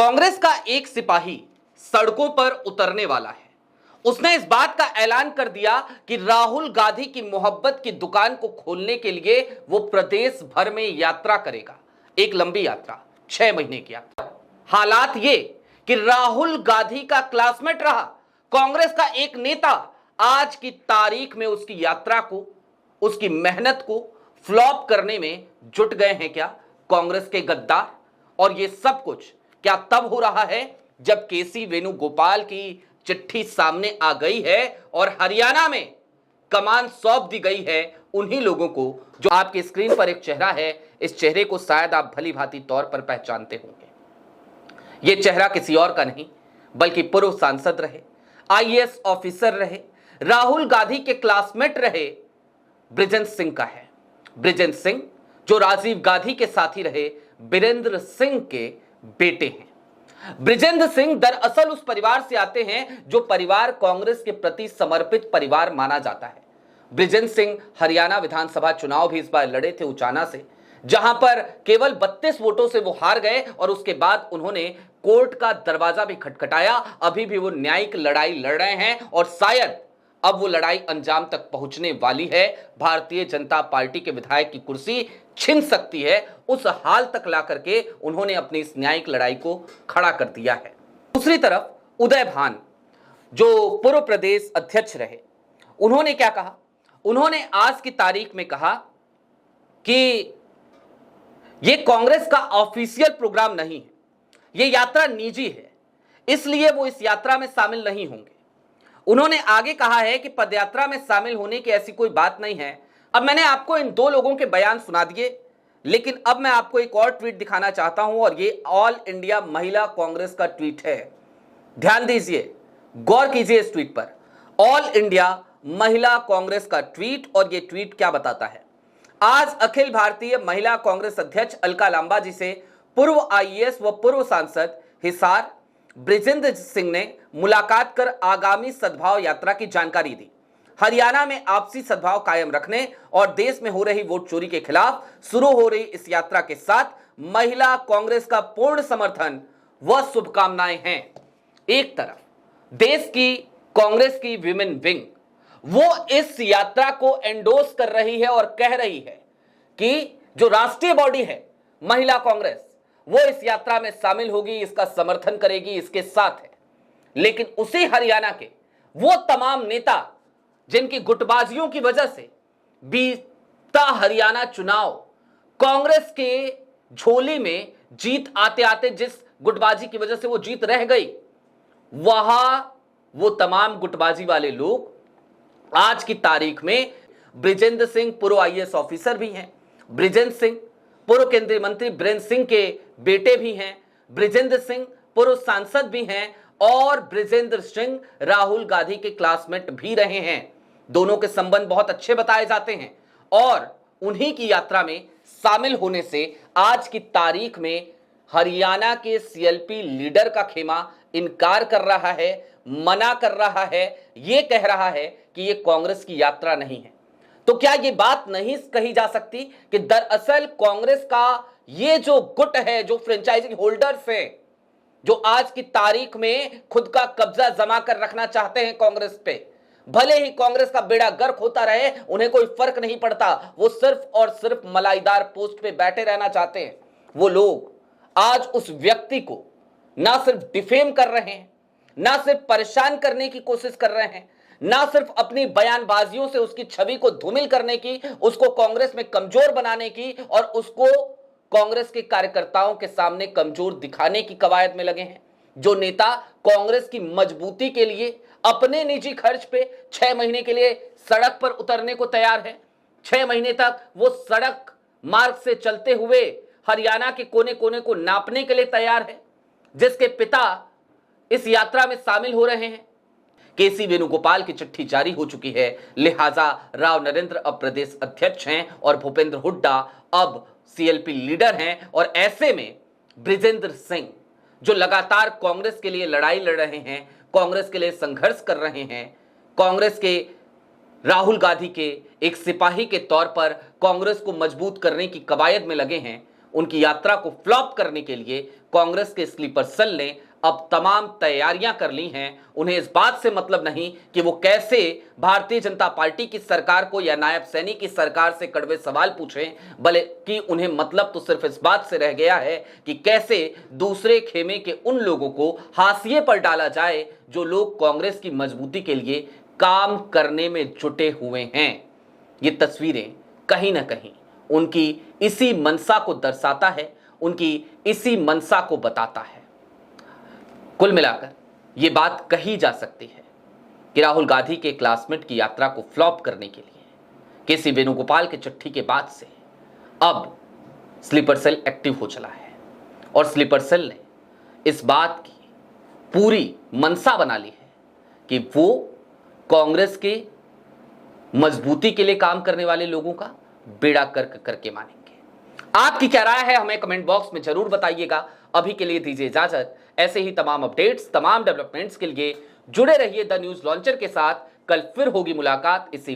कांग्रेस का एक सिपाही सड़कों पर उतरने वाला है। उसने इस बात का ऐलान कर दिया कि राहुल गांधी की मोहब्बत की दुकान को खोलने के लिए वो प्रदेश भर में यात्रा करेगा। एक लंबी यात्रा, 6 महीने की यात्रा। हालात ये कि राहुल गांधी का क्लासमेट रहा कांग्रेस का एक नेता आज की तारीख में उसकी यात्रा को, उसकी मेहनत को फ्लॉप करने में जुट गए हैं क्या कांग्रेस के गद्दार। और ये सब कुछ क्या तब हो रहा है जब केसी वेणुगोपाल की चिट्ठी सामने आ गई है और हरियाणा में कमान सौंप दी गई है उन्हीं लोगों को। जो आपकी स्क्रीन पर एक चेहरा है, इस चेहरे को शायद आप भली भांति तौर पर पहचानते होंगे। यह चेहरा किसी और का नहीं बल्कि पूर्व सांसद रहे, आईएएस ऑफिसर रहे, राहुल गांधी के क्लासमेट रहे बृजेंद्र सिंह का है। बृजेंद्र सिंह जो राजीव गांधी के साथी रहे बीरेंद्र सिंह के बेटे हैं। बृजेंद्र सिंह दरअसल उस परिवार से आते हैं जो परिवार कांग्रेस के प्रति समर्पित परिवार माना जाता है। बृजेंद्र सिंह हरियाणा विधानसभा चुनाव भी इस बार लड़े थे उचाना से, जहां पर केवल 32 वोटों से वो हार गए और उसके बाद उन्होंने कोर्ट का दरवाजा भी खटखटाया। अभी भी वो न्यायिक लड़ाई लड़ रहे हैं और शायद अब वो लड़ाई अंजाम तक पहुंचने वाली है। भारतीय जनता पार्टी के विधायक की कुर्सी छिन सकती है, उस हाल तक ला करके उन्होंने अपनी इस न्यायिक लड़ाई को खड़ा कर दिया है। दूसरी तरफ उदय भान जो पूर्व प्रदेश अध्यक्ष रहे, उन्होंने क्या कहा? उन्होंने आज की तारीख में कहा कि यह कांग्रेस का ऑफिशियल प्रोग्राम नहीं है, यह यात्रा निजी है, इसलिए वो इस यात्रा में शामिल नहीं होंगे। उन्होंने आगे कहा है कि पदयात्रा में शामिल होने की ऐसी कोई बात नहीं है। अब मैंने आपको इन दो लोगों के बयान सुना दिए, लेकिन अब मैं आपको एक और ट्वीट दिखाना चाहता हूं और ये ऑल इंडिया महिला कांग्रेस का ट्वीट है। ध्यान दीजिए, गौर कीजिए इस ट्वीट पर। ऑल इंडिया महिला कांग्रेस का ट्वीट, और ये ट्वीट क्या बताता है? आज अखिल भारतीय महिला कांग्रेस अध्यक्ष अलका लांबा जी से पूर्व आईएएस व पूर्व सांसद हिसार बृजेंद्र सिंह ने मुलाकात कर आगामी सद्भाव यात्रा की जानकारी दी। हरियाणा में आपसी सद्भाव कायम रखने और देश में हो रही वोट चोरी के खिलाफ शुरू हो रही इस यात्रा के साथ महिला कांग्रेस का पूर्ण समर्थन व शुभकामनाएं हैं। एक तरफ देश की कांग्रेस की विमेन विंग वो इस यात्रा को एंडोर्स कर रही है और कह रही है कि जो राष्ट्रीय बॉडी है महिला कांग्रेस, वो इस यात्रा में शामिल होगी, इसका समर्थन करेगी, इसके साथ है। लेकिन उसी हरियाणा के वो तमाम नेता जिनकी गुटबाजियों की वजह से बीता हरियाणा चुनाव कांग्रेस के झोली में जीत आते आते जिस गुटबाजी की वजह से वो जीत रह गई, वहां वो तमाम गुटबाजी वाले लोग आज की तारीख में बृजेंद्र सिंह पूर्व आईएएस ऑफिसर भी हैं, बृजेंद्र सिंह पूर्व केंद्रीय मंत्री बीरेंद्र सिंह के बेटे भी हैं, बृजेंद्र सिंह पूर्व सांसद भी हैं और बृजेंद्र सिंह राहुल गांधी के क्लासमेट भी रहे हैं। दोनों के संबंध बहुत अच्छे बताए जाते हैं और उन्हीं की यात्रा में शामिल होने से आज की तारीख में हरियाणा के सीएलपी लीडर का खेमा इनकार कर रहा है, मना कर रहा है, यह कह रहा है कि यह कांग्रेस की यात्रा नहीं है। तो क्या यह बात नहीं कही जा सकती कि दरअसल कांग्रेस का ये जो गुट है, जो फ्रेंचाइजी होल्डर्स हैं, जो आज की तारीख में खुद का कब्जा जमा कर रखना चाहते हैं कांग्रेस पे, भले ही कांग्रेस का बेड़ा गर्क होता रहे, उन्हें कोई फर्क नहीं पड़ता, वो सिर्फ और सिर्फ मलाईदार पोस्ट पे बैठे रहना चाहते हैं। वो लोग आज उस व्यक्ति को ना सिर्फ डिफेम कर रहे हैं, ना सिर्फ परेशान करने की कोशिश कर रहे हैं, ना सिर्फ अपनी बयानबाजियों से उसकी छवि को धूमिल करने की, उसको कांग्रेस में कमजोर बनाने की और उसको कांग्रेस के कार्यकर्ताओं के सामने कमजोर दिखाने की कवायद में लगे हैं। जो नेता कांग्रेस की मजबूती के लिए अपने निजी खर्च पे 6 महीने के लिए सड़क पर उतरने को तैयार है, 6 महीने तक वो सड़क मार्ग से चलते हुए हरियाणा के कोने कोने को नापने के लिए तैयार है, जिसके पिता इस यात्रा में शामिल हो रहे हैं। केसी वेणुगोपाल की चिट्ठी जारी हो चुकी है, लिहाजा राव नरेंद्र अब प्रदेश अध्यक्ष हैं और भूपेंद्र हुड्डा अब सीएलपी लीडर हैं। और ऐसे में बृजेंद्र सिंह जो लगातार कांग्रेस के लिए लड़ाई लड़ रहे हैं, कांग्रेस के लिए संघर्ष कर रहे हैं, कांग्रेस के राहुल गांधी के एक सिपाही के तौर पर कांग्रेस को मजबूत करने की कवायद में लगे हैं, उनकी यात्रा को फ्लॉप करने के लिए कांग्रेस के स्लीपर सेल ने अब तमाम तैयारियां कर ली हैं। उन्हें इस बात से मतलब नहीं कि वो कैसे भारतीय जनता पार्टी की सरकार को या नायब सैनी की सरकार से कड़वे सवाल पूछें, बल्कि उन्हें मतलब तो सिर्फ इस बात से रह गया है कि कैसे दूसरे खेमे के उन लोगों को हाशिए पर डाला जाए जो लोग कांग्रेस की मजबूती के लिए काम करने में जुटे हुए हैं। ये तस्वीरें कहीं ना कहीं उनकी इसी मनसा को दर्शाता है, उनकी इसी मनसा को बताता है। कुल मिलाकर यह बात कही जा सकती है कि राहुल गांधी के क्लासमेट की यात्रा को फ्लॉप करने के लिए केसी वेणुगोपाल के चिट्ठी के बाद से अब स्लीपर सेल एक्टिव हो चला है और स्लीपर सेल ने इस बात की पूरी मनसा बना ली है कि वो कांग्रेस के मजबूती के लिए काम करने वाले लोगों का बेड़ा गर्क करके मानेंगे। आपकी क्या राय है हमें कमेंट बॉक्स में जरूर बताइएगा। अभी के लिए दीजिए इजाजत। ऐसे ही तमाम अपडेट्स, तमाम डेवलपमेंट्स के लिए जुड़े रहिए द न्यूज लॉन्चर के साथ। कल फिर होगी मुलाकात इसी